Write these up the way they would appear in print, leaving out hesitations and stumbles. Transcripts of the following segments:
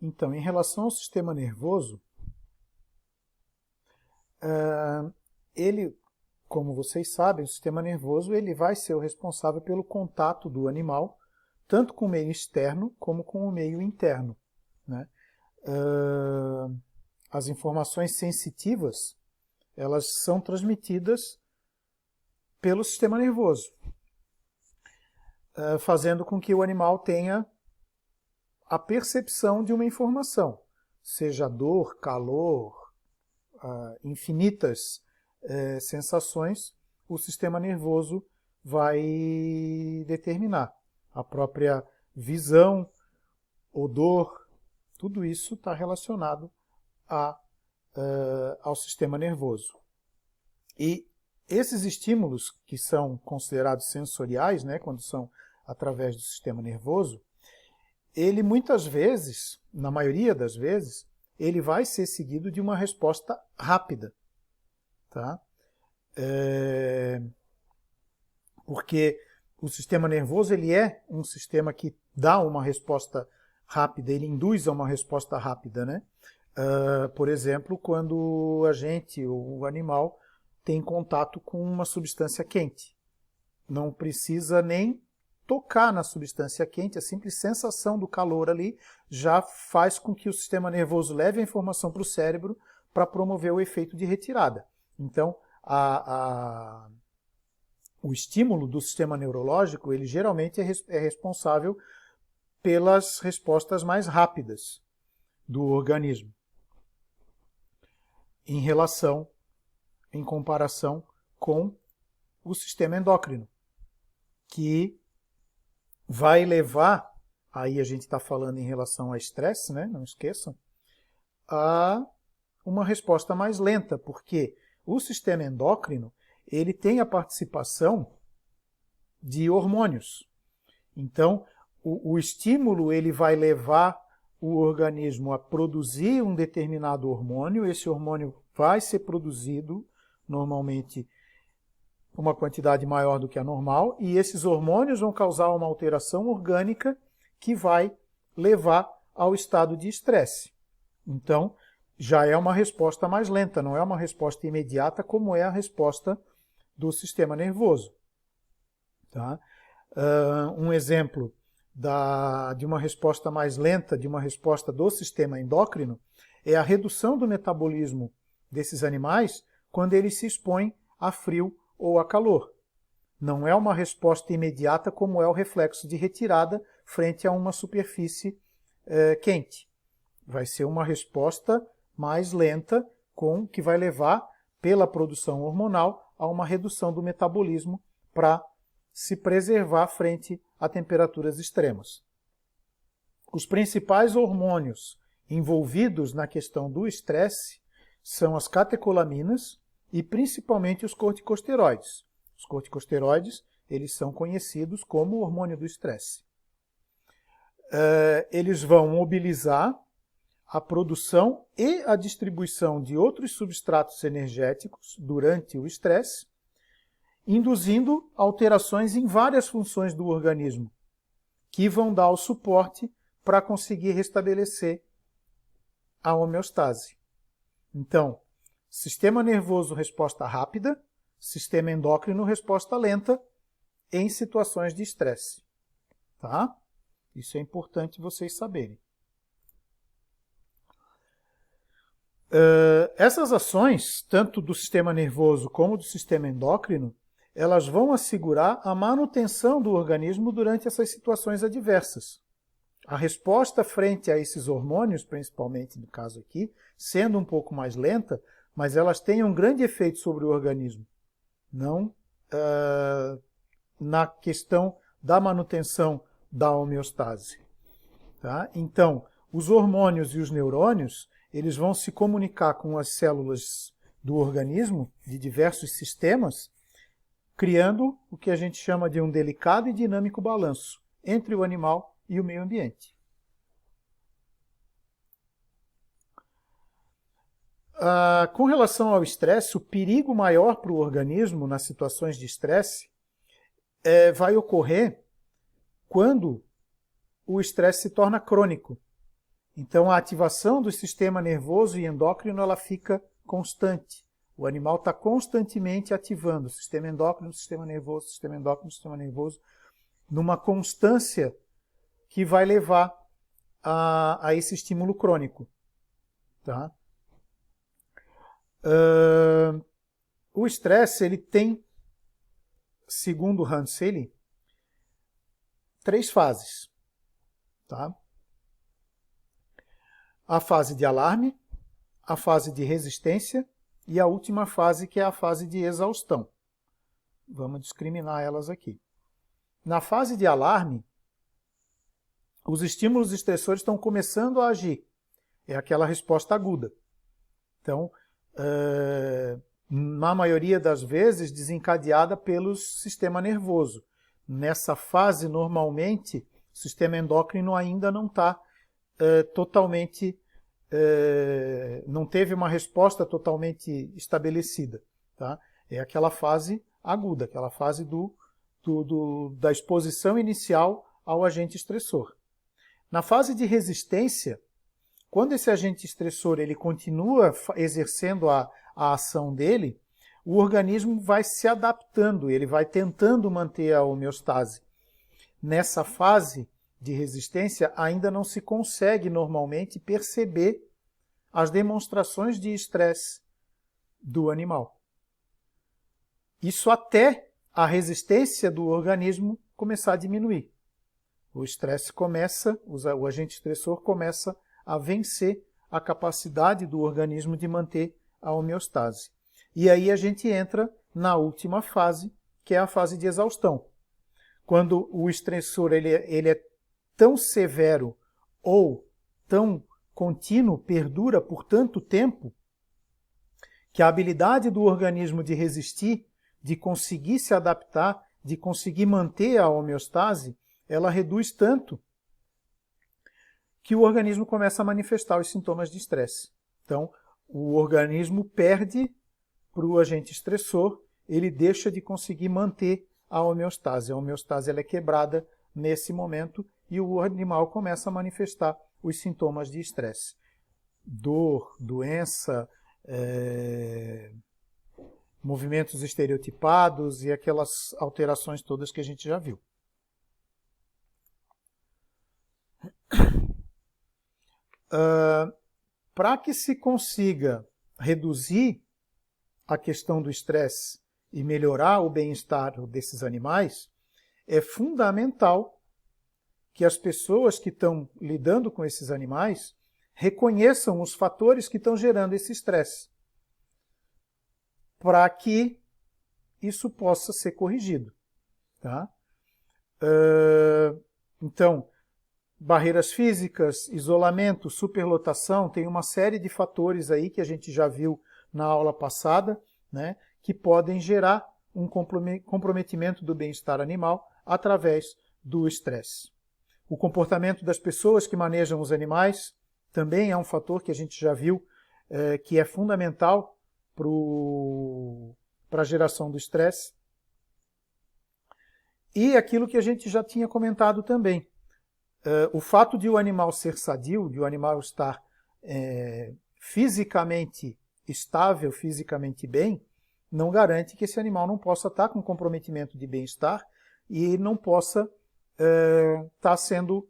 Então, em relação ao sistema nervoso, ele, como vocês sabem, o sistema nervoso ele vai ser o responsável pelo contato do animal, tanto com o meio externo como com o meio interno, né? As informações sensitivas, elas são transmitidas pelo sistema nervoso, fazendo com que o animal tenha a percepção de uma informação, seja dor, calor, infinitas sensações, o sistema nervoso vai determinar. A própria visão, odor, tudo isso está relacionado ao sistema nervoso. E esses estímulos que são considerados sensoriais, né, quando são através do sistema nervoso, ele muitas vezes, na maioria das vezes, ele vai ser seguido de uma resposta rápida. Tá? Porque o sistema nervoso ele é um sistema que dá uma resposta rápida, ele induz a uma resposta rápida, né? Por exemplo, quando a gente, o animal, tem contato com uma substância quente. Não precisa nem tocar na substância quente, a simples sensação do calor ali já faz com que o sistema nervoso leve a informação para o cérebro para promover o efeito de retirada. Então, o estímulo do sistema neurológico, ele geralmente é responsável pelas respostas mais rápidas do organismo, em comparação com o sistema endócrino, que vai levar, aí a gente está falando em relação ao estresse, né? Não esqueçam, a uma resposta mais lenta, porque o sistema endócrino ele tem a participação de hormônios. Então, o estímulo ele vai levar o organismo a produzir um determinado hormônio, esse hormônio vai ser produzido, normalmente, uma quantidade maior do que a normal, e esses hormônios vão causar uma alteração orgânica que vai levar ao estado de estresse. Então, já é uma resposta mais lenta, não é uma resposta imediata como é a resposta do sistema nervoso. Tá? Um exemplo de uma resposta mais lenta, de uma resposta do sistema endócrino, é a redução do metabolismo desses animais quando eles se expõem a frio ou a calor. Não é uma resposta imediata como é o reflexo de retirada frente a uma superfície quente. Vai ser uma resposta mais lenta, que vai levar, pela produção hormonal, a uma redução do metabolismo para se preservar frente a temperaturas extremas. Os principais hormônios envolvidos na questão do estresse são as catecolaminas e principalmente os corticosteroides. Os corticosteroides, eles são conhecidos como o hormônio do estresse. Eles vão mobilizar a produção e a distribuição de outros substratos energéticos durante o estresse, induzindo alterações em várias funções do organismo, que vão dar o suporte para conseguir restabelecer a homeostase. Então, sistema nervoso, resposta rápida, sistema endócrino, resposta lenta em situações de estresse. Tá? Isso é importante vocês saberem. Essas ações, tanto do sistema nervoso como do sistema endócrino, elas vão assegurar a manutenção do organismo durante essas situações adversas. A resposta frente a esses hormônios, principalmente no caso aqui, sendo um pouco mais lenta, mas elas têm um grande efeito sobre o organismo. Não na questão da manutenção da homeostase. Tá? Então, os hormônios e os neurônios, eles vão se comunicar com as células do organismo, de diversos sistemas, criando o que a gente chama de um delicado e dinâmico balanço entre o animal e o meio ambiente. Com relação ao estresse, o perigo maior para o organismo nas situações de estresse vai ocorrer quando o estresse se torna crônico. Então a ativação do sistema nervoso e endócrino ela fica constante. O animal está constantemente ativando o sistema endócrino, o sistema nervoso, o sistema endócrino, o sistema nervoso, numa constância que vai levar a esse estímulo crônico. Tá? O estresse ele tem, segundo Hans Selye, 3 fases. Tá? A fase de alarme, a fase de resistência e a última fase, que é a fase de exaustão. Vamos discriminar elas aqui. Na fase de alarme, os estímulos estressores estão começando a agir. É aquela resposta aguda. Então, na maioria das vezes, desencadeada pelo sistema nervoso. Nessa fase, normalmente, o sistema endócrino ainda não está totalmente, não teve uma resposta totalmente estabelecida. Tá? É aquela fase aguda, aquela fase da exposição inicial ao agente estressor. Na fase de resistência, quando esse agente estressor ele continua exercendo a ação dele, o organismo vai se adaptando, ele vai tentando manter a homeostase. Nessa fase de resistência, ainda não se consegue normalmente perceber as demonstrações de estresse do animal. Isso até a resistência do organismo começar a diminuir. O estresse começa, o agente estressor começa a vencer a capacidade do organismo de manter a homeostase. E aí a gente entra na última fase, que é a fase de exaustão. Quando o estressor ele é tão severo ou tão contínuo, perdura por tanto tempo, que a habilidade do organismo de resistir, de conseguir se adaptar, de conseguir manter a homeostase, ela reduz tanto que o organismo começa a manifestar os sintomas de estresse. Então, o organismo perde para o agente estressor, ele deixa de conseguir manter a homeostase. A homeostase ela é quebrada nesse momento e o animal começa a manifestar os sintomas de estresse. Dor, doença, movimentos estereotipados e aquelas alterações todas que a gente já viu. Para que se consiga reduzir a questão do estresse e melhorar o bem-estar desses animais, é fundamental que as pessoas que estão lidando com esses animais reconheçam os fatores que estão gerando esse estresse, para que isso possa ser corrigido. Tá? Então, barreiras físicas, isolamento, superlotação, tem uma série de fatores aí que a gente já viu na aula passada, né, que podem gerar um comprometimento do bem-estar animal através do estresse. O comportamento das pessoas que manejam os animais também é um fator que a gente já viu que é fundamental para a geração do estresse. E aquilo que a gente já tinha comentado também. O fato de o animal ser sadio, de o animal estar fisicamente estável, fisicamente bem, não garante que esse animal não possa estar com comprometimento de bem-estar e não possa estar sendo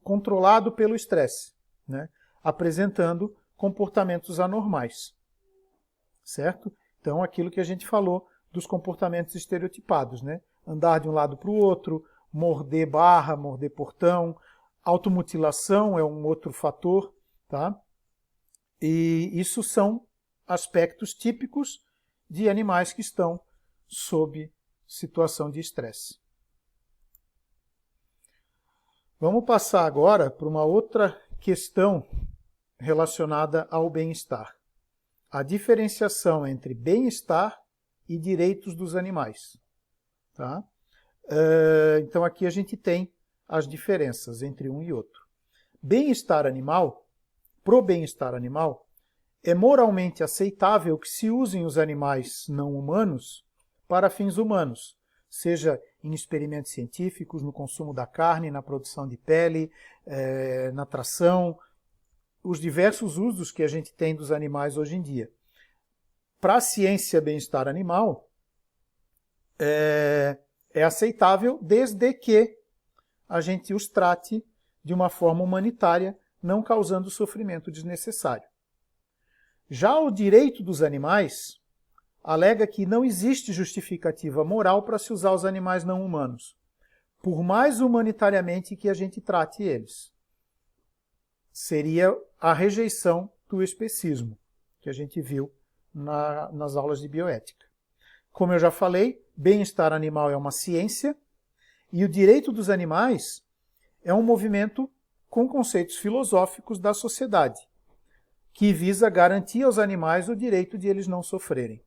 controlado pelo estresse, né? Apresentando comportamentos anormais, certo? Então, aquilo que a gente falou dos comportamentos estereotipados, né? Andar de um lado para o outro, morder barra, morder portão, automutilação é um outro fator, tá? E isso são aspectos típicos de animais que estão sob situação de estresse. Vamos passar agora para uma outra questão relacionada ao bem-estar. A diferenciação entre bem-estar e direitos dos animais. Tá? Então aqui a gente tem as diferenças entre um e outro. Bem-estar animal, pro bem-estar animal, é moralmente aceitável que se usem os animais não humanos para fins humanos, seja em experimentos científicos, no consumo da carne, na produção de pele, na tração, os diversos usos que a gente tem dos animais hoje em dia. Para a ciência bem-estar animal, é aceitável desde que a gente os trate de uma forma humanitária, não causando sofrimento desnecessário. Já o direito dos animais alega que não existe justificativa moral para se usar os animais não humanos, por mais humanitariamente que a gente trate eles. Seria a rejeição do especismo, que a gente viu nas aulas de bioética. Como eu já falei, bem-estar animal é uma ciência, e o direito dos animais é um movimento com conceitos filosóficos da sociedade, que visa garantir aos animais o direito de eles não sofrerem.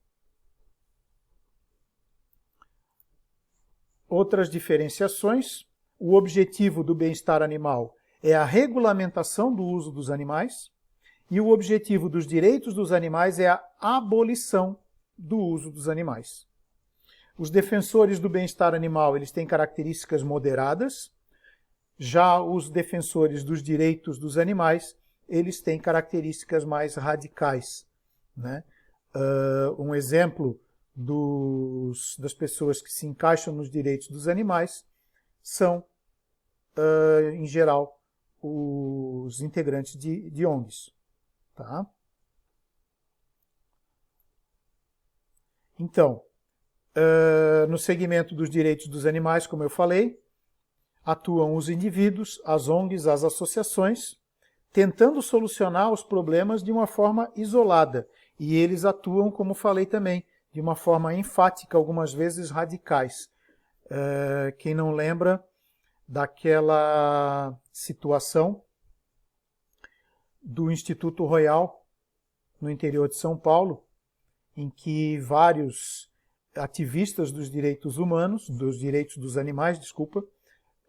Outras diferenciações: o objetivo do bem-estar animal é a regulamentação do uso dos animais, e o objetivo dos direitos dos animais é a abolição do uso dos animais. Os defensores do bem-estar animal, eles têm características moderadas, já os defensores dos direitos dos animais, eles têm características mais radicais, né? Um exemplo das pessoas que se encaixam nos direitos dos animais são, em geral, os integrantes de ONGs. Tá? Então, no segmento dos direitos dos animais, como eu falei, atuam os indivíduos, as ONGs, as associações, tentando solucionar os problemas de uma forma isolada. E eles atuam, como falei também, de uma forma enfática, algumas vezes radicais. Quem não lembra daquela situação do Instituto Royal, no interior de São Paulo, em que vários ativistas dos direitos humanos, dos direitos dos animais,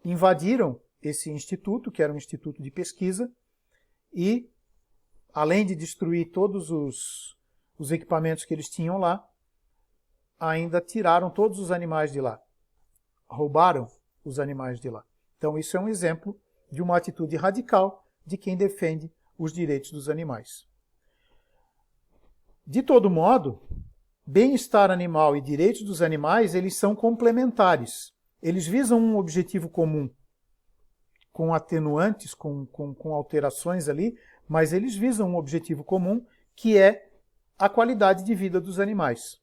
invadiram esse instituto, que era um instituto de pesquisa, e, além de destruir todos os equipamentos que eles tinham lá, ainda tiraram todos os animais de lá. Roubaram os animais de lá. Então isso é um exemplo de uma atitude radical de quem defende os direitos dos animais. De todo modo, bem-estar animal e direitos dos animais, eles são complementares. Eles visam um objetivo comum, com atenuantes, com alterações ali, mas eles visam um objetivo comum, que é a qualidade de vida dos animais.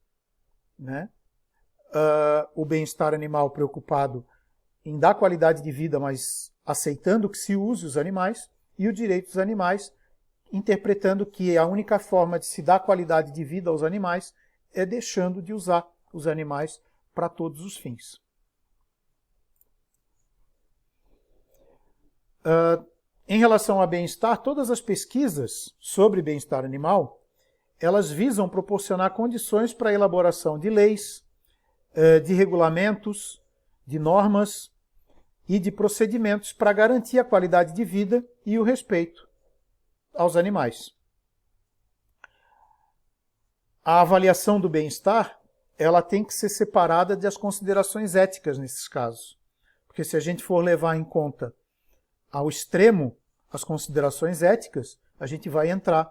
Né? O bem-estar animal preocupado em dar qualidade de vida, mas aceitando que se use os animais, e o direito dos animais interpretando que a única forma de se dar qualidade de vida aos animais é deixando de usar os animais para todos os fins. Em relação a bem-estar, todas as pesquisas sobre bem-estar animal, elas visam proporcionar condições para a elaboração de leis, de regulamentos, de normas e de procedimentos para garantir a qualidade de vida e o respeito aos animais. A avaliação do bem-estar, ela tem que ser separada das considerações éticas nesses casos. Porque se a gente for levar em conta ao extremo as considerações éticas, a gente vai entrar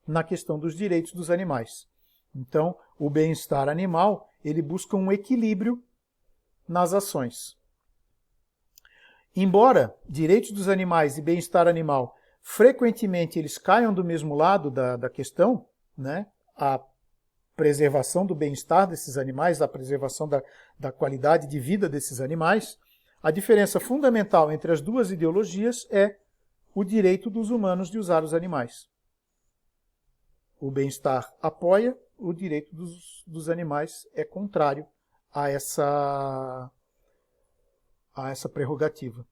na questão dos direitos dos animais. Então, o bem-estar animal, ele busca um equilíbrio nas ações. Embora direitos dos animais e bem-estar animal frequentemente eles caiam do mesmo lado da questão, né? A preservação do bem-estar desses animais, a preservação da qualidade de vida desses animais, a diferença fundamental entre as duas ideologias é o direito dos humanos de usar os animais. O bem-estar apoia, o direito dos animais é contrário a essa prerrogativa.